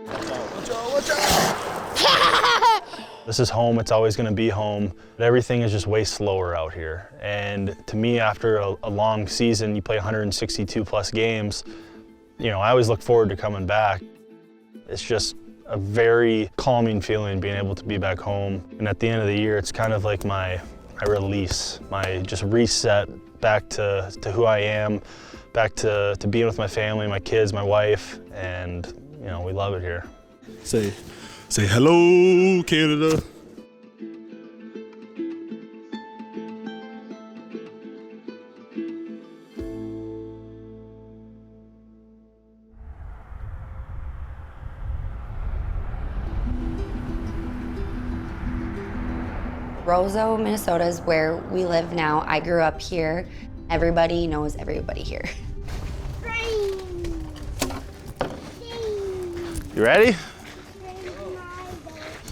Watch out. This is home, it's always gonna be home. Everything is just way slower out here. And to me, after a long season, you play 162 plus games, you know, I always look forward to coming back. It's just a very calming feeling being able to be back home. And at the end of the year, it's kind of like my release, my just reset back to who I am, back to being with my family, my kids, my wife, and you know, we love it here. Say hello, Canada. Roseau, Minnesota is where we live now. I grew up here. Everybody knows everybody here. You ready?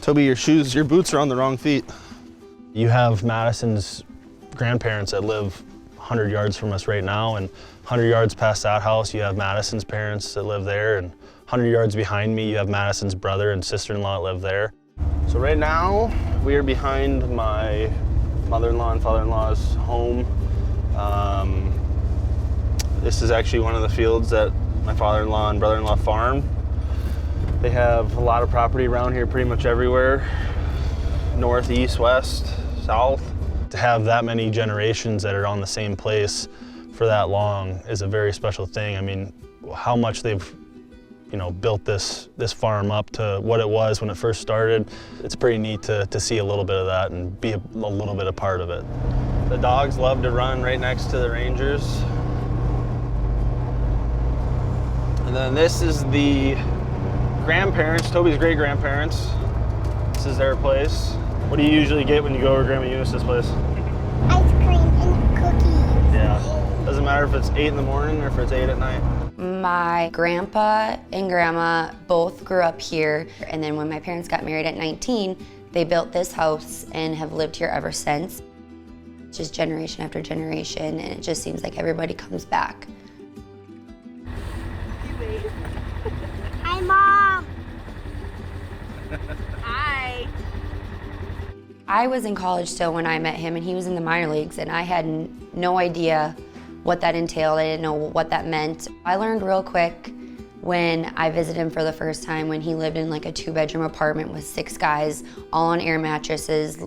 Toby, your boots are on the wrong feet. You have Madison's grandparents that live 100 yards from us right now, and 100 yards past that house, you have Madison's parents that live there, and 100 yards behind me, you have Madison's brother and sister-in-law that live there. So right now, we are behind my mother-in-law and father-in-law's home. This is actually one of the fields that my father-in-law and brother-in-law farm. They have a lot of property around here pretty much everywhere, north, east, west, south. To have that many generations that are on the same place for that long is a very special thing. I mean, how much they've built this farm up to what it was when it first started. It's pretty neat to see a little bit of that and be a little bit a part of it. The dogs love to run right next to the Rangers. And then this is the grandparents, Toby's great-grandparents. This is their place. What do you usually get when you go over to Grandma Eunice's place? Ice cream and cookies. Yeah. Doesn't matter if it's 8 in the morning or if it's 8 at night. My grandpa and grandma both grew up here, and then when my parents got married at 19, they built this house and have lived here ever since. Just generation after generation, and it just seems like everybody comes back. Hi, Mom. Hi. I was in college still when I met him, and he was in the minor leagues, and I had no idea what that entailed. I didn't know what that meant. I learned real quick when I visited him for the first time, when he lived in like a 2-bedroom apartment with 6 guys, all on air mattresses.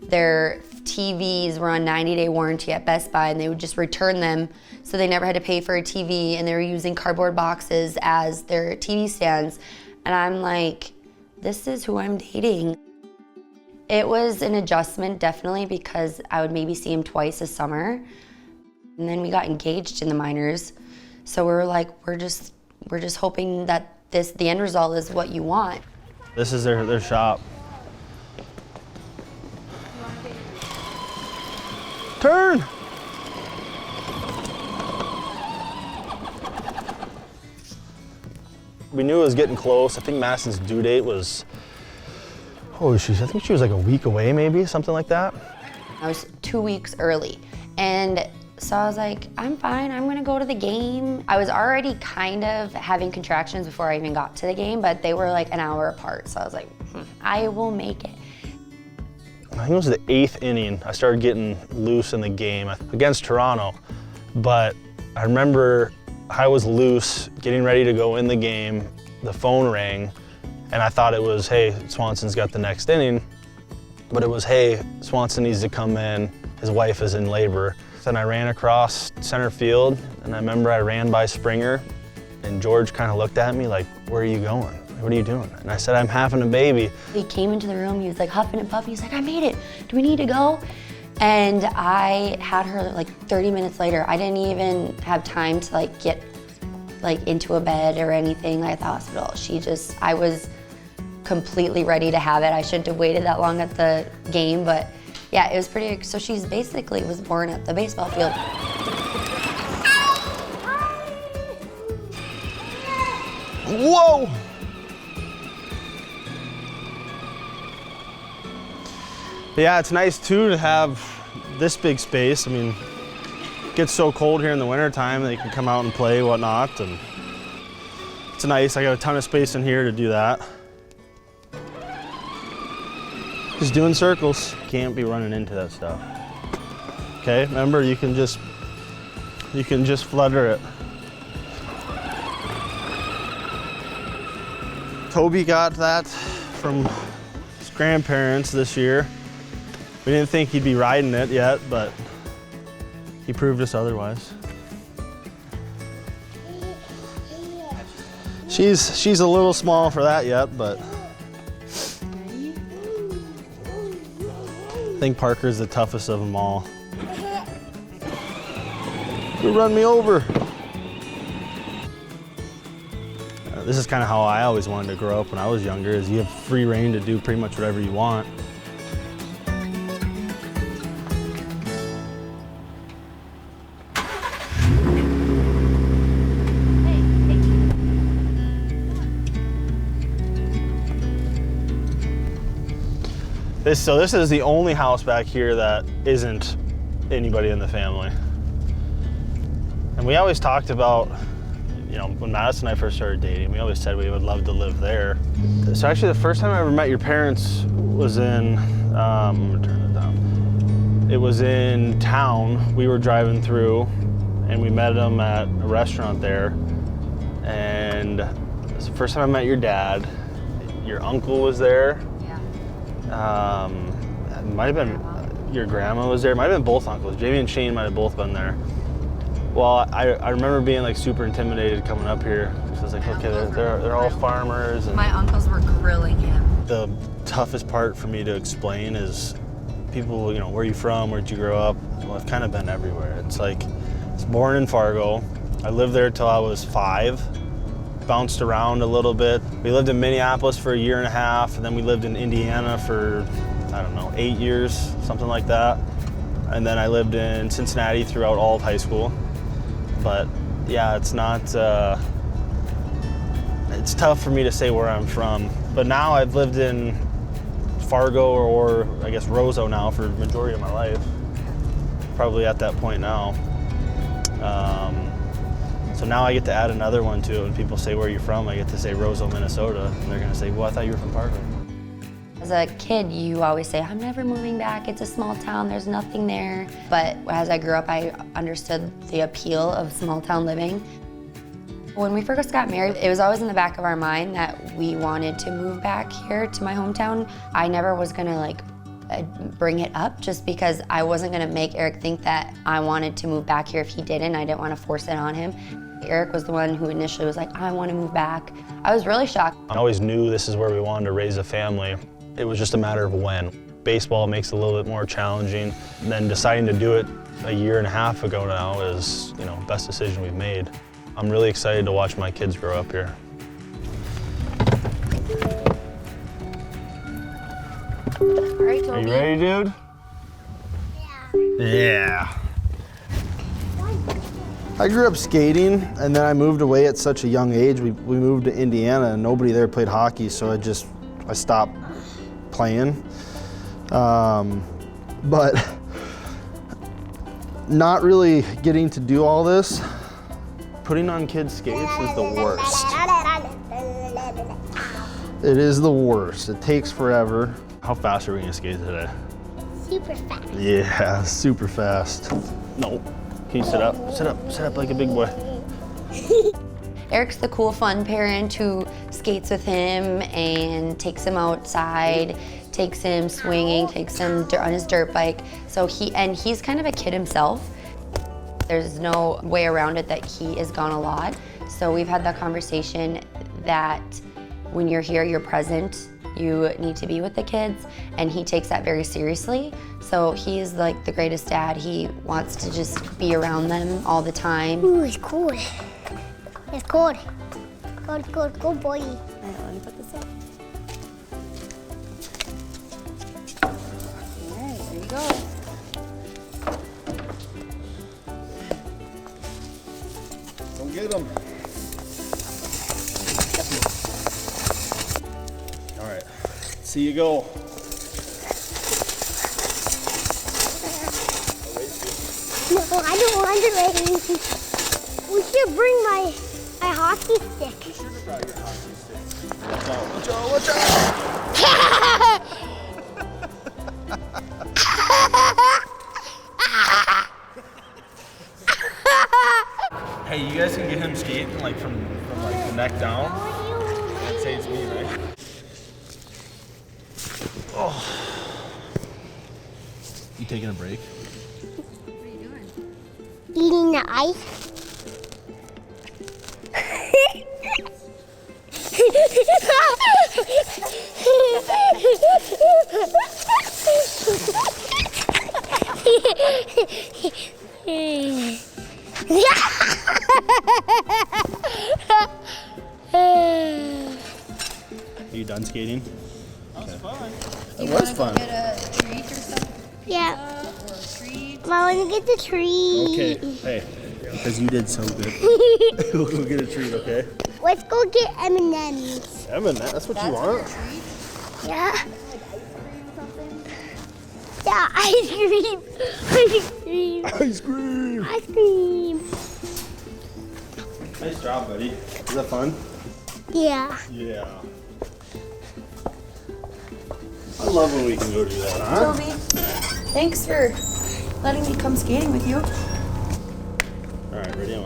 Their TVs were on 90-day warranty at Best Buy, and they would just return them, so they never had to pay for a TV, and they were using cardboard boxes as their TV stands. And I'm like, this is who I'm dating. It was an adjustment, definitely, because I would maybe see him twice a summer. And then we got engaged in the minors. So we were like, we're just hoping that the end result is what you want. This is their shop. Turn! We knew it was getting close. I think Madison's due date was, I think she was like a week away maybe, something like that. I was 2 weeks early. And so I was like, I'm fine, I'm gonna go to the game. I was already kind of having contractions before I even got to the game, but they were like an hour apart. So I was like, I will make it. I think it was the 8th inning. I started getting loose in the game against Toronto, but I remember I was loose, getting ready to go in the game. The phone rang, and I thought it was, hey, Swanson's got the next inning, but it was, hey, Swanson needs to come in. His wife is in labor. Then I ran across center field, and I remember I ran by Springer, and George kind of looked at me like, where are you going? What are you doing? And I said, I'm having a baby. He came into the room, he was like huffing and puffing. He's like, I made it. Do we need to go? And I had her like 30 minutes later. I didn't even have time to like get like into a bed or anything like at the hospital. I was completely ready to have it. I shouldn't have waited that long at the game, but yeah, it was pretty, so she's basically was born at the baseball field. Whoa! Yeah, it's nice too to have this big space. I mean, it gets so cold here in the wintertime, they can come out and play, whatnot, and It's nice, I got a ton of space in here to do that. Just doing circles. Can't be running into that stuff. Okay, remember you can just flutter it. Toby got that from his grandparents this year. We didn't think he'd be riding it yet, but he proved us otherwise. She's a little small for that yet, but I think Parker's the toughest of them all. You run me over. This is kind of how I always wanted to grow up when I was younger, is you have free reign to do pretty much whatever you want. So this is the only house back here that isn't anybody in the family. And we always talked about, you know, when Madison and I first started dating, we always said we would love to live there. So actually the first time I ever met your parents was in, I'm gonna turn it down. It was in town. We were driving through and we met them at a restaurant there. And it was the first time I met your dad. Your uncle was there. It might have been your grandma was there. Might have been both uncles. Jamie and Shane might have both been there. Well, I remember being like super intimidated coming up here. So I was like, okay, they're all farmers. And my uncles were grilling him. the toughest part for me to explain is people, you know, where are you from? Where'd you grow up? Well, I've kind of been everywhere. It's like, I was born in Fargo. I lived there till I was 5. Bounced around a little bit. We lived in Minneapolis for a year and a half, and then we lived in Indiana for, I don't know, 8 years, something like that. And then I lived in Cincinnati throughout all of high school. But yeah, it's not, it's tough for me to say where I'm from. But now I've lived in Fargo or I guess Roseau now for the majority of my life. Probably at that point now. So now I get to add another one to it. When people say where you're from, I get to say Roseau, Minnesota. And they're gonna say, well, I thought you were from Fargo. As a kid, you always say, I'm never moving back, it's a small town, there's nothing there. But as I grew up, I understood the appeal of small town living. When we first got married, it was always in the back of our mind that we wanted to move back here to my hometown. I never was gonna bring it up just because I wasn't gonna make Erik think that I wanted to move back here if he didn't. I didn't wanna force it on him. Erik was the one who initially was like, I wanna move back. I was really shocked. I always knew this is where we wanted to raise a family. It was just a matter of when. Baseball makes it a little bit more challenging. And then deciding to do it a year and a half ago now is, you know, best decision we've made. I'm really excited to watch my kids grow up here. All right, Toby. Are you ready, dude? Yeah. I grew up skating, and then I moved away at such a young age. We moved to Indiana, and nobody there played hockey, so I stopped playing. But not really getting to do all this. Putting on kids' skates is the worst. It is the worst. It takes forever. How fast are we gonna skate today? Super fast. Yeah, super fast. No. Can you sit up? Sit up. Sit up like a big boy. Erik's the cool, fun parent who skates with him and takes him outside, takes him swinging, takes him on his dirt bike. So he's kind of a kid himself. There's no way around it that he is gone a lot. So we've had that conversation that when you're here, you're present. You need to be with the kids, and he takes that very seriously. So he is like the greatest dad. He wants to just be around them all the time. Ooh, it's cold. It's cold. Cold boy. All right, let me put this up. All right, there you go. Don't get him. All right, see you go. No, I don't want to race. We should bring my hockey stick. Hey, you guys can get him skating like from like the neck down. I'd say it's me, right? Oh. You taking a break? What are you doing? Eating the ice. Are you done skating? That was fun. It was fun. Get a treat or something? Yeah. Or a treat? I want to get the tree. Okay, hey, because you did so good. We'll go get a treat, okay? Let's go get M&M's. Evan, that's what you want? Yeah. Yeah, ice cream. Ice cream. Ice cream! Ice cream. Nice job, buddy. Was that fun? Yeah. Yeah. I love when we can go do that, huh? Toby, thanks for letting me come skating with you. All right, ready? I'm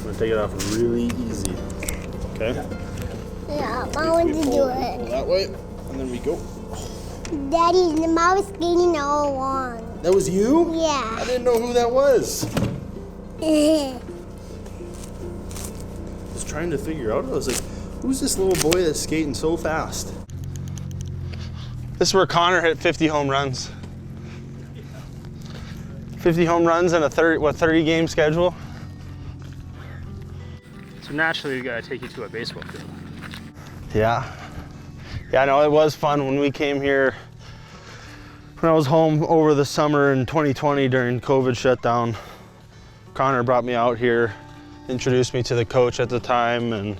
gonna take it off really easy. Okay? Yeah, I want to do Pull it. that way, and then we go. Daddy, the mom was skating all along. That was you? I Yeah. didn't know who that was. I was trying to figure out. I was like, who's this little boy that's skating so fast? This is where Connor hit 50 home runs. 50 home runs in a 30 game schedule. So naturally, we gotta take you to a baseball field. Yeah. Yeah, no, it was fun when we came here. When I was home over the summer in 2020 during COVID shutdown, Connor brought me out here, introduced me to the coach at the time, and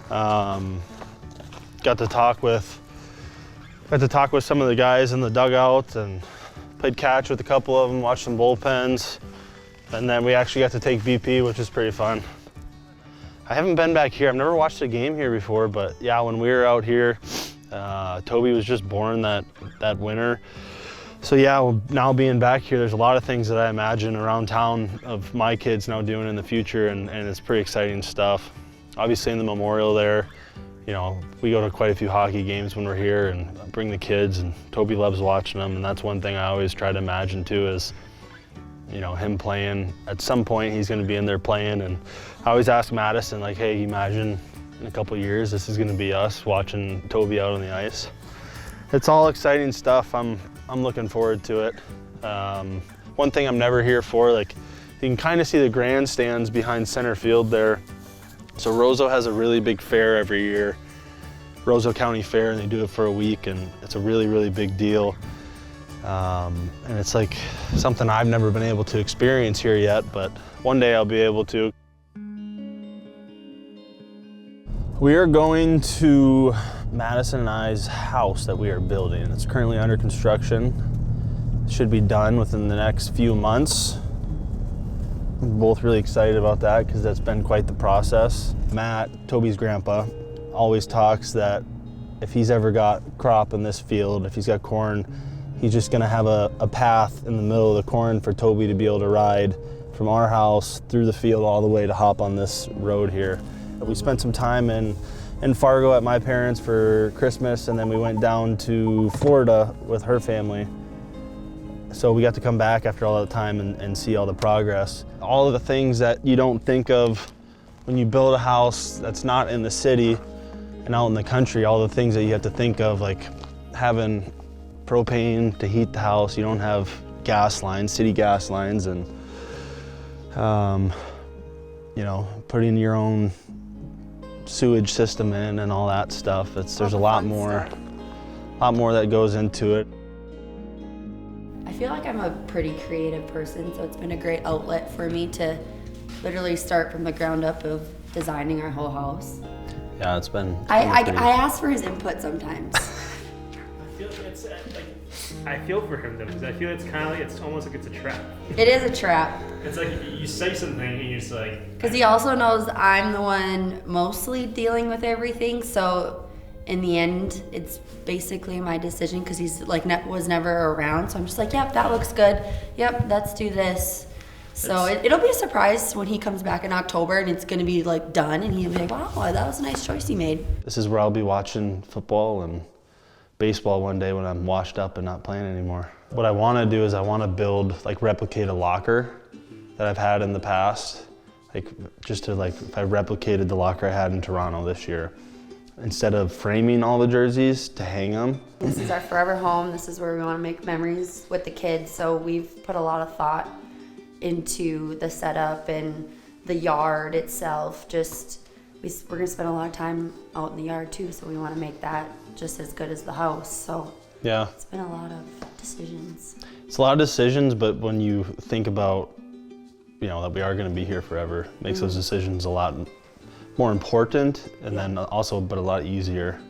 got to talk with some of the guys in the dugout and played catch with a couple of them, watched some bullpens, and then we actually got to take BP, which is pretty fun. I haven't been back here. I've never watched a game here before, but yeah, when we were out here, Toby was just born that winter. So yeah, well, now being back here, there's a lot of things that I imagine around town of my kids now doing in the future, and it's pretty exciting stuff. Obviously in the memorial there, you know, we go to quite a few hockey games when we're here and bring the kids, and Toby loves watching them, and that's one thing I always try to imagine too is, you know, him playing. At some point he's gonna be in there playing, and I always ask Madison, like, hey, imagine in a couple of years this is gonna be us watching Toby out on the ice. It's all exciting stuff. I'm looking forward to it. One thing I'm never here for, like, you can kind of see the grandstands behind center field there. So Roseau has a really big fair every year, Roseau County Fair, and they do it for a week, and it's a really, really big deal. And it's like something I've never been able to experience here yet, but one day I'll be able to. We are going to Madison and I's house that we are building. It's currently under construction. It should be done within the next few months. We're both really excited about that because that's been quite the process. Matt, Toby's grandpa, always talks that if he's ever got crop in this field, if he's got corn, he's just gonna have a path in the middle of the corn for Toby to be able to ride from our house through the field all the way to hop on this road here. We spent some time in Fargo at my parents' for Christmas, and then we went down to Florida with her family. So we got to come back after all that time and see all the progress. All of the things that you don't think of when you build a house that's not in the city and out in the country, all the things that you have to think of, like having propane to heat the house. You don't have gas lines, city gas lines, and you know, putting your own sewage system in and all that stuff. There's a lot more that goes into it. I feel like I'm a pretty creative person, so it's been a great outlet for me to literally start from the ground up of designing our whole house. Yeah, it's been. I ask for his input sometimes. I feel for him though, because I feel it's kind of like it's almost like it's a trap. It is a trap. It's like you say something and you're just like. Because he also knows I'm the one mostly dealing with everything, so in the end, it's basically my decision because he's like was never around. So I'm just like, yep, that looks good. Yep, let's do this. So it'll be a surprise when he comes back in October and it's going to be like done, and he'll be like, wow, that was a nice choice he made. This is where I'll be watching football and baseball one day when I'm washed up and not playing anymore. What I want to do is I want to build, like replicate a locker that I've had in the past. Like just to like, if I replicated the locker I had in Toronto this year, instead of framing all the jerseys to hang them. This is our forever home. This is where we want to make memories with the kids. So we've put a lot of thought into the setup and the yard itself. Just we're gonna spend a lot of time out in the yard too, so we want to make that just as good as the house. So yeah, it's been a lot of decisions. It's a lot of decisions, but when you think about, you know, that we are going to be here forever, it makes those decisions a lot more important, and then also, but a lot easier,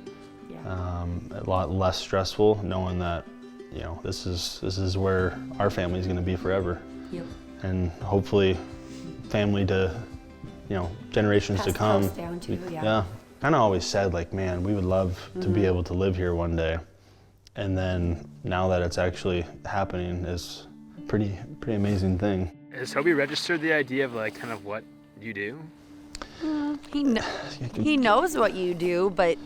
a lot less stressful, knowing that, you know, this is where our family is going to be forever. Yep. And hopefully family to, you know, generations Pass to come. the house down too, Yeah. Kind of always said like, man, we would love to be able to live here one day. And then now that it's actually happening is pretty amazing thing. Has Toby registered the idea of like kind of what you do? He knows what you do, but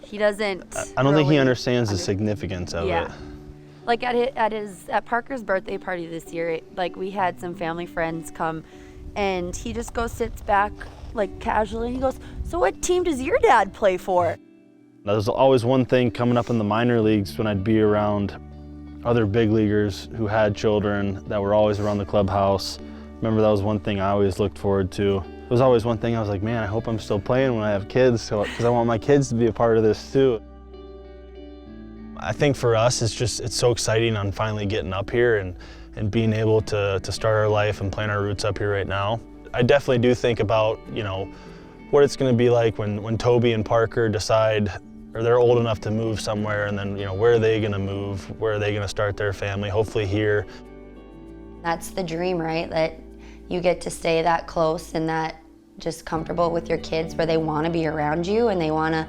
he doesn't. I don't think he really understands the significance of it. Like at Parker's birthday party this year, like we had some family friends come, and he just goes sits back like casually, and he goes, "So what team does your dad play for?" There was always one thing coming up in the minor leagues when I'd be around other big leaguers who had children that were always around the clubhouse. Remember, that was one thing I always looked forward to. It was always one thing I was like, man, I hope I'm still playing when I have kids, because I want my kids to be a part of this too. I think for us, it's so exciting on finally getting up here and being able to start our life and plant our roots up here right now. I definitely do think about, you know, what it's going to be like when Toby and Parker decide, or they're old enough to move somewhere, and then, you know, where are they going to move? Where are they going to start their family? Hopefully here. That's the dream, right? That you get to stay that close and that just comfortable with your kids, where they want to be around you and they want to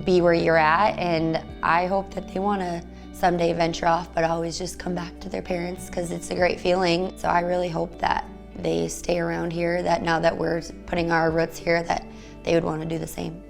be where you're at. And I hope that they want to someday venture off, but always just come back to their parents, because it's a great feeling. So I really hope that they stay around here, that now that we're putting our roots here, that they would want to do the same.